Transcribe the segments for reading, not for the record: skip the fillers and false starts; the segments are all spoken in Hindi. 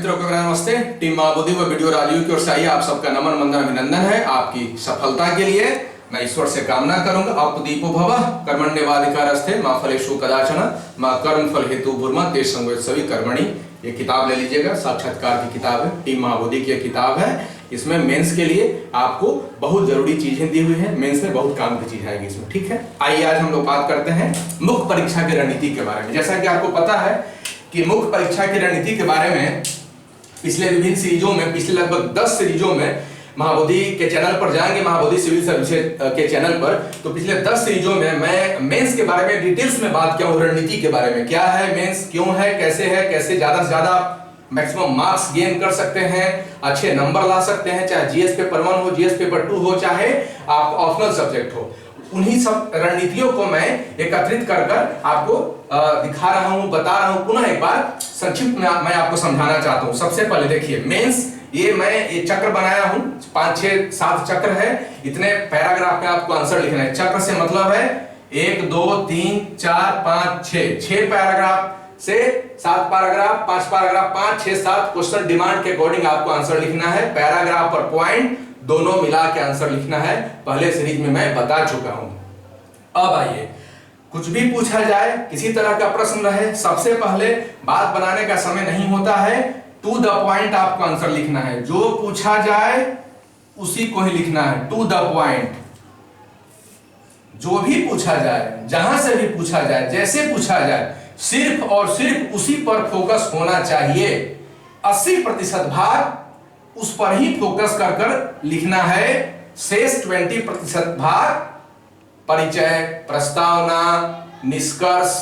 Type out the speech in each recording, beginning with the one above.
मित्रों को नमस्ते। टीम महाबोधि व वीडियो राजीव की ओर से आइए आप सबका नमन वंदन अभिनंदन है। आपकी सफलता के लिए मैं ईश्वर से कामना करूंगा। अपदीपो भवः कर्मण्येवाधिकारस्ते मा फलेषु कदाचन मा कर्म फल हेतु भूर्मा ते संगोयत सभी कर्मणि। ये किताब ले लीजिएगा, साक्षात्कार की किताब है, टीम महाबोधि की किताब है। इसमें मेंस के लिए आपको बहुत जरूरी चीजें दी हुई है, मेंस में बहुत काम की चीज आएगी इसमें, ठीक है। आइए आज हम लोग बात करते हैं मुख्य परीक्षा की रणनीति के बारे में। जैसा कि आपको पता है कि मुख्य परीक्षा की रणनीति के बारे में पिछले विभिन्न सीरीजों में, पिछले लगभग 10 सीरीजों में महाबोधि के चैनल पर जाएंगे, महाबोधि सिविल सर्विसेज के चैनल पर, तो पिछले 10 सीरीजों में मैं मेंस के बारे में डिटेल्स में बात किया हूं। रणनीति के बारे में, क्या है मेंस, क्यों है, कैसे ज्यादा से ज्यादा मैक्सिमम मार्क्स गेन कर सकते हैं, अच्छे नंबर ला सकते हैं, चाहे जीएस पेपर 1 हो, जीएस पेपर 2 हो, चाहे आपका ऑप्शनल सब्जेक्ट हो। उन्हीं सब रणनीतियों को मैं एकत्रित कर आपको दिखा रहा हूं, बता रहा हूं। पुनः एक बार संक्षिप्त में मैं आपको समझाना चाहता हूं। सबसे पहले देखिए मेंस, ये चक्र बनाया हूं, 5, 6, 7 चक्र है। इतने पैराग्राफ में आपको आंसर लिखना है। चक्र से मतलब है 1, 2, 3, 4, 5, 6 पैराग्राफ से 7 पैराग्राफ, 5 पैराग्राफ, 5, 6, 7 क्वेश्चन डिमांड के अकॉर्डिंग आपको आंसर लिखना है। पैराग्राफ और पॉइंट दोनों मिला के आंसर लिखना है। पहले सीरीज में मैं बता चुका हूं। अब आइए, कुछ भी पूछा जाए, किसी तरह का प्रश्न रहे, सबसे पहले बात बनाने का समय नहीं होता है, टू द पॉइंट आपको आंसर लिखना है। जो पूछा जाए उसी को ही लिखना है, टू द पॉइंट। जो भी पूछा जाए, जहां से भी पूछा जाए, जैसे पूछा जाए, सिर्फ और सिर्फ उसी पर फोकस होना चाहिए। 80% भाग उस पर ही फोकस कर लिखना है। शेष 20% भाग परिचय, प्रस्तावना, निष्कर्ष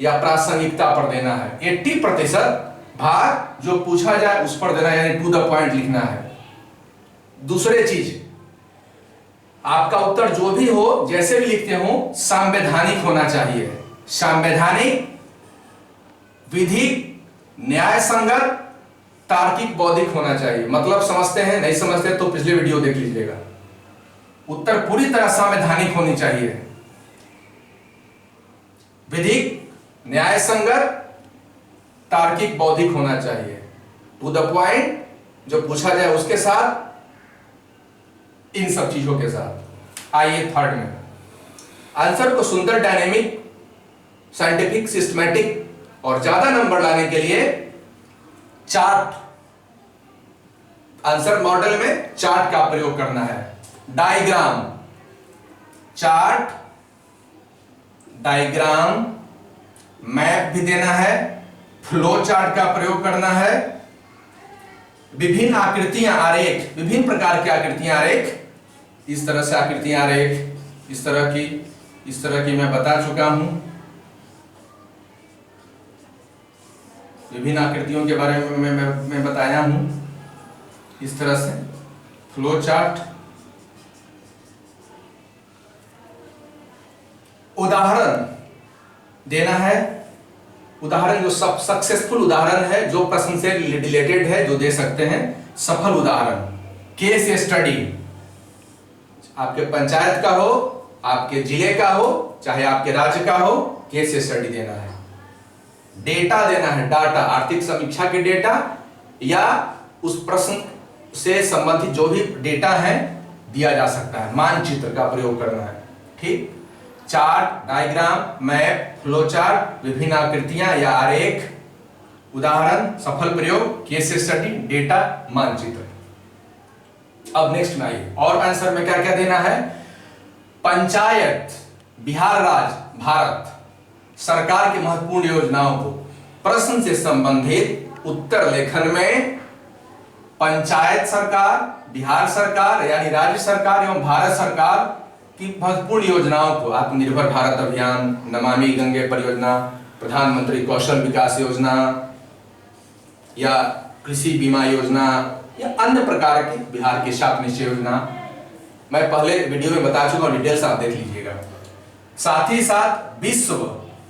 या प्रासंगिकता पर देना है। 80% भाग जो पूछा जाए उस पर देना है, यानी टू द पॉइंट लिखना है। दूसरी चीज, आपका उत्तर जो भी हो, जैसे भी लिखते हो, संवैधानिक होना चाहिए। संवैधानिक, विधिक, न्याय संगत, तार्किक, बौद्धिक होना चाहिए। मतलब समझते हैं, नहीं समझते तो पिछले वीडियो देख लीजिएगा। उत्तर पूरी तरह संवैधानिक होनी चाहिए, विधिक, न्याय संगत, तार्किक, बौद्धिक होना चाहिए। टू द पॉइंट, जो पूछा जाए उसके साथ, इन सब चीजों के साथ। आइए थर्ड में, आंसर को सुंदर, डायनेमिक, साइंटिफिक, सिस्टमैटिक और ज्यादा नंबर लाने के लिए चार्ट, आंसर मॉडल में चार्ट का प्रयोग करना है। डायग्राम, चार्ट, डायग्राम, मैप भी देना है, फ्लो चार्ट का प्रयोग करना है, विभिन्न आकृतियां, आरेख, विभिन्न प्रकार की आकृतियां, आरेख, इस तरह से आकृतियां, आरेख, इस तरह की मैं बता चुका हूं। विभिन्न आकृतियों के बारे में मैं बताया हूं। इस तरह से फ्लो चार्ट, उदाहरण देना है। उदाहरण जो सक्सेसफुल उदाहरण है, जो प्रश्न से रिलेटेड है, जो दे सकते हैं, सफल उदाहरण। केस स्टडी, आपके पंचायत का हो, आपके जिले का हो, चाहे आपके राज्य का हो, केस स्टडी देना है। डेटा देना है, डाटा, आर्थिक समीक्षा के डेटा या उस प्रश्न से संबंधित जो भी डेटा है दिया जा सकता है। मानचित्र का प्रयोग करना है, ठीक। Chart, diagram, map, flow chart, विभिन्न आकृतियां या आरेख, उदाहरण, सफल प्रयोग, केस स्टडी, डेटा, मानचित्र। अब नेक्स्ट में आइए, और आंसर में क्या क्या देना है। पंचायत, बिहार राज्य, भारत सरकार की महत्वपूर्ण योजनाओं को प्रश्न से संबंधित उत्तर लेखन में पंचायत सरकार, बिहार सरकार यानी राज्य सरकार एवं भारत सरकार की महत्वपूर्ण योजनाओं को, आत्मनिर्भर भारत अभियान, नमामि गंगे परियोजना, प्रधानमंत्री कौशल विकास योजना या कृषि बीमा योजना या अन्य प्रकार की बिहार की सात निश्चय योजना, मैं पहले वीडियो में बता चुका हूं, डिटेल्स आप देख लीजिएगा। साथ ही साथ विश्व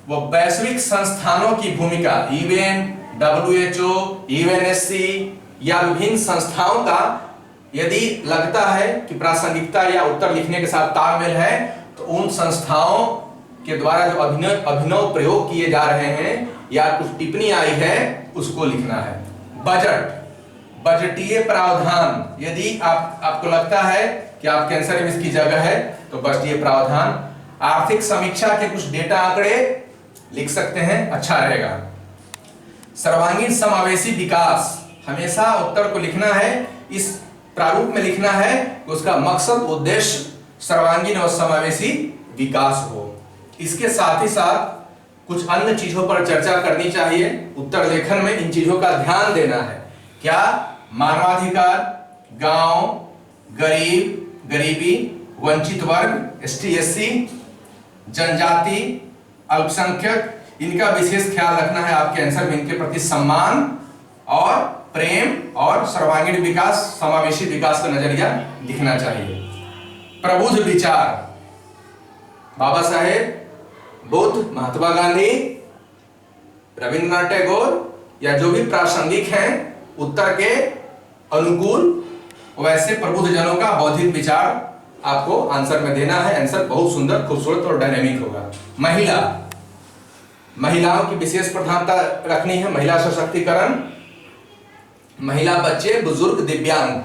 व वैश्विक संस्थानों की भूमिका, यूएन, WHO, यूएनएससी या विभिन्न संस्थाओं का यदि लगता है कि प्रासंगिकता या उत्तर लिखने के साथ तालमेल है, तो उन संस्थाओं के द्वारा जो अभिनव प्रयोग किए जा रहे हैं या कुछ टिप्पणी आई है, उसको लिखना है। बजट, बजटीय प्रावधान, यदि आपको लगता है कि आपके आंसर में इसकी जगह है तो बजटीय प्रावधान। आर्थिक समीक्षा के कुछ डेटा आंकड़े लिख सकते हैं, अच्छा रहेगा। सर्वांगीण समावेशी विकास, हमेशा उत्तर को लिखना है इस प्रारूप में लिखना है कि उसका मकसद उद्देश्य सर्वांगीण और समावेशी विकास हो। इसके साथ ही साथ कुछ अन्य चीजों पर चर्चा करनी चाहिए उत्तर लेखन में, इन चीजों का ध्यान देना है। क्या? मानवाधिकार, गांव, गरीबी, वंचित वर्ग, ST/SC, जनजाति, अल्पसंख्यक, इनका विशेष ख्याल रखना है आपके आंसर में। इनके प्रति सम्मान और प्रेम और सर्वांगीण विकास, समावेशी विकास का नजरिया दिखना चाहिए। प्रबुद्ध विचार, बाबा साहेब, बुद्ध, महात्मा गांधी, रविंद्रनाथ टैगोर या जो भी प्रासंगिक हैं उत्तर के अनुकूल, वैसे प्रबुद्ध जनों का बौद्धिक विचार आपको आंसर में देना है। आंसर बहुत सुंदर, खूबसूरत और डायनेमिक होगा। महिलाओं की विशेष प्रधानता रखनी है, महिला सशक्तिकरण, महिला, बच्चे, बुजुर्ग, दिव्यांग,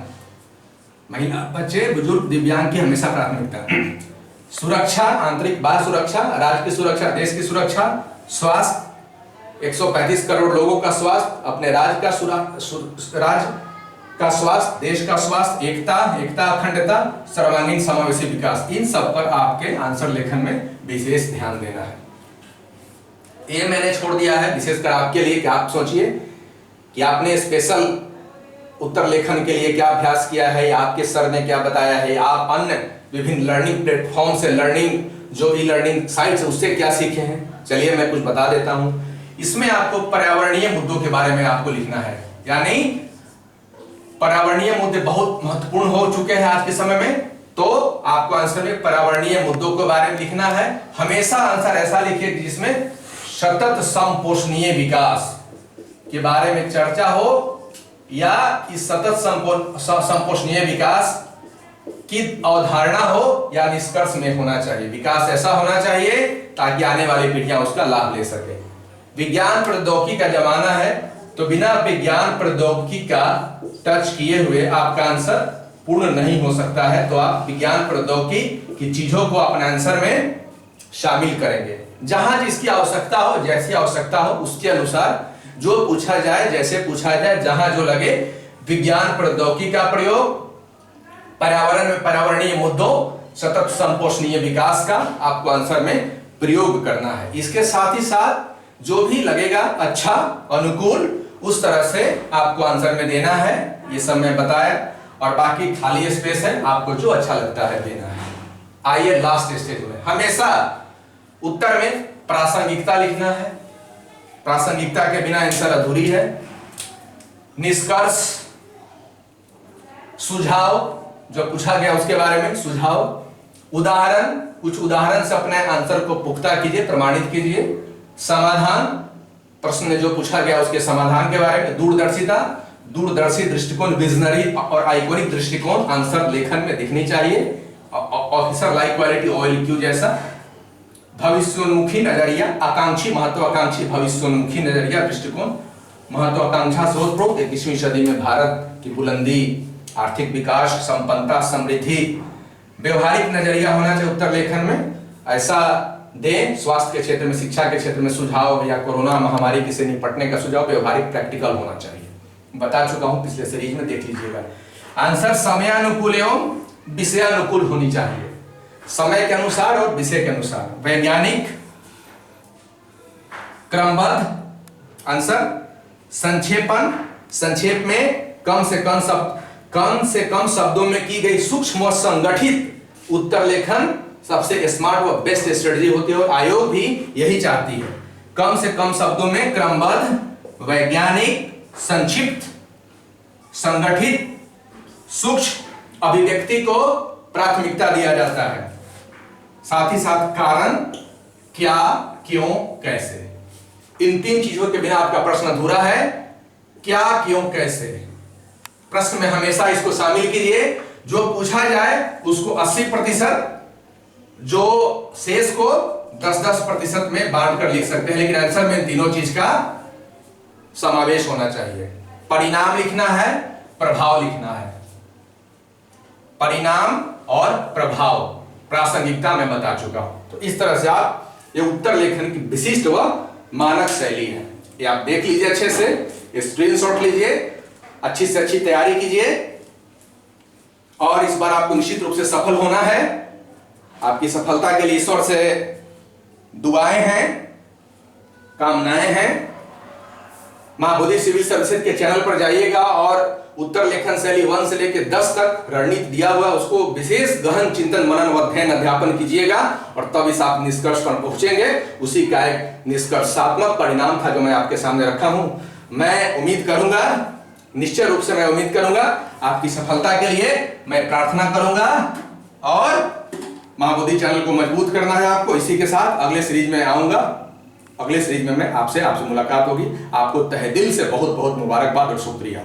महिला, बच्चे, बुजुर्ग, दिव्यांग की हमेशा प्राथमिकता। सुरक्षा, आंतरिक बाह्य सुरक्षा, राज्य की सुरक्षा, देश की सुरक्षा, स्वास्थ्य, 135 करोड़ लोगों का स्वास्थ्य, अपने राज्य का स्वास्थ्य, देश का स्वास्थ्य, एकता, अखंडता, सर्वांगीण समावेशी विकास, इन सब पर आपके आंसर लेखन में विशेष ध्यान देना है। ये मैंने छोड़ दिया है विशेषकर आपके लिए कि आप सोचिए कि आपने स्पेशल उत्तर लेखन के लिए क्या अभ्यास किया है, या आपके सर ने क्या बताया है, आप अन्य विभिन्न लर्निंग प्लेटफॉर्म से, लर्निंग जो ई लर्निंग साइट्स उससे क्या सीखे हैं। चलिए मैं कुछ बता देता हूं। इसमें आपको पर्यावरणीय मुद्दों के बारे में आपको लिखना है, यानी पर्यावरणीय मुद्दे बहुत महत्वपूर्ण हो चुके हैं आज के समय में, तो आपको आंसर में पर्यावरणीय मुद्दों के बारे में लिखना है। हमेशा आंसर ऐसा लिखिए जिसमें सतत समपोषणीय विकास के बारे में चर्चा हो, या इस सतत समपोषणीय विकास की अवधारणा हो या निष्कर्ष में होना चाहिए। विकास ऐसा होना चाहिए ताकि आने वाली पीढ़ियां उसका लाभ ले सके। विज्ञान प्रौद्योगिकी का जमाना है, तो बिना विज्ञान प्रौद्योगिकी का टच किए हुए आपका आंसर पूर्ण नहीं हो सकता है। तो आप विज्ञान प्रौद्योगिकी की चीजों को अपने आंसर में शामिल करेंगे। जहां जिसकी आवश्यकता हो, जैसी आवश्यकता हो, उसके अनुसार जो पूछा जाए, जैसे पूछा जाए, जहां जो लगे, विज्ञान प्रौद्योगिकी का प्रयोग, पर्यावरण में पर्यावरणीय मुद्दों, सतत समपोषणीय विकास का आपको आंसर में प्रयोग करना है। इसके साथ ही साथ जो भी लगेगा अच्छा, अनुकूल, उस तरह से आपको आंसर में देना है। ये सब मैं बताया, और बाकी खाली स्पेस है, आपको जो अच्छा लगता है देना है। आइए लास्ट स्टेज में, हमेशा उत्तर में प्रासंगिकता लिखना है। प्रासंगिकता के बिना आंसर अधूरी है। निष्कर्ष, सुझाव, जो पूछा गया उसके बारे में सुझाव, उदाहरण, कुछ उदाहरण से अपने आंसर को पुख्ता कीजिए, प्रमाणित कीजिए। समाधान, प्रश्न में जो पूछा गया उसके समाधान के बारे में। दूरदर्शिता, दूरदर्शी दृष्टिकोण, विजनरी और आइकॉनिक दृष्टिकोण आंसर लेखन में दिखनी चाहिए, ऑफिसर लाइक क्वालिटी, OLQ जैसा। भविष्योन्मुखी नजरिया, आकांक्षी, महत्वाकांक्षी, भविष्योन्मुखी नजरिया, दृष्टिकोण, महत्वाकांक्षा, सोचप्रोक्त 21वीं सदी में भारत की बुलंदी, आर्थिक विकास, संपन्नता, समृद्धि, व्यवहारिक नजरिया होना चाहिए उत्तर लेखन में। ऐसा दे स्वास्थ्य के क्षेत्र में, शिक्षा के क्षेत्र में सुझाव, या कोरोना महामारी से निपटने का सुझाव व्यवहारिक प्रैक्टिकल होना चाहिए। बता चुका हूं पिछले सीरीज में, देख लीजिएगा। आंसर समयानुकूल एवं विषयानुकूल होनी चाहिए, समय के अनुसार और विषय के अनुसार। वैज्ञानिक, क्रमबद्ध आंसर। संक्षेपण, संक्षेप में कम से कम शब्दों में की गई सूक्ष्म और संगठित उत्तर लेखन सबसे स्मार्ट व बेस्ट स्ट्रेटजी होती है, और आयोग भी यही चाहती है। कम से कम शब्दों में क्रमबद्ध, वैज्ञानिक, संक्षिप्त, संगठित, सूक्ष्म अभिव्यक्ति को प्राथमिकता दिया जाता है। साथ ही साथ कारण, क्या, क्यों, कैसे, इन तीन चीजों के बिना आपका प्रश्न अधूरा है। क्या, क्यों, कैसे, प्रश्न में हमेशा इसको शामिल कीजिए। जो पूछा जाए उसको 80%, जो शेष को 10-10% में बांट कर लिख सकते हैं, लेकिन आंसर में तीनों चीज का समावेश होना चाहिए। परिणाम लिखना है, प्रभाव लिखना है। परिणाम और प्रभाव, प्रासंगिकता मैं बता चुका हूं। तो इस तरह से आप, ये उत्तर लेखन की विशिष्ट व मानक शैली है। ये आप देख लीजिए अच्छे से, स्क्रीनशॉट लीजिए, अच्छी से अच्छी तैयारी कीजिए और इस बार आपको निश्चित रूप से सफल होना है। आपकी सफलता के लिए ईश्वर से दुआएं हैं, कामनाएं हैं। मां बोधि सिविल सर्विसेज के चैनल पर जाइएगा और उत्तर लेखन शैली 1 से लेकर 10 तक रणनीति दिया हुआ है, उसको विशेष गहन चिंतन मनन व अध्ययन अध्यापन कीजिएगा और तब इस आप निष्कर्ष पर पहुंचेंगे। उसी का एक निष्कर्षात्मक परिणाम था जो मैं आपके सामने रखा हूं। मैं उम्मीद करूंगा, निश्चय रूप से मैं उम्मीद करूंगा आपकी सफलता के लिए मैं प्रार्थना करूंगा और मां बोधि चैनल को मजबूत करना है आपको। इसी के साथ अगले सीरीज में आऊंगा, अगले सीरीज में मैं आपसे मुलाकात होगी। आपको तहे दिल से बहुत बहुत मुबारकबाद और शुक्रिया।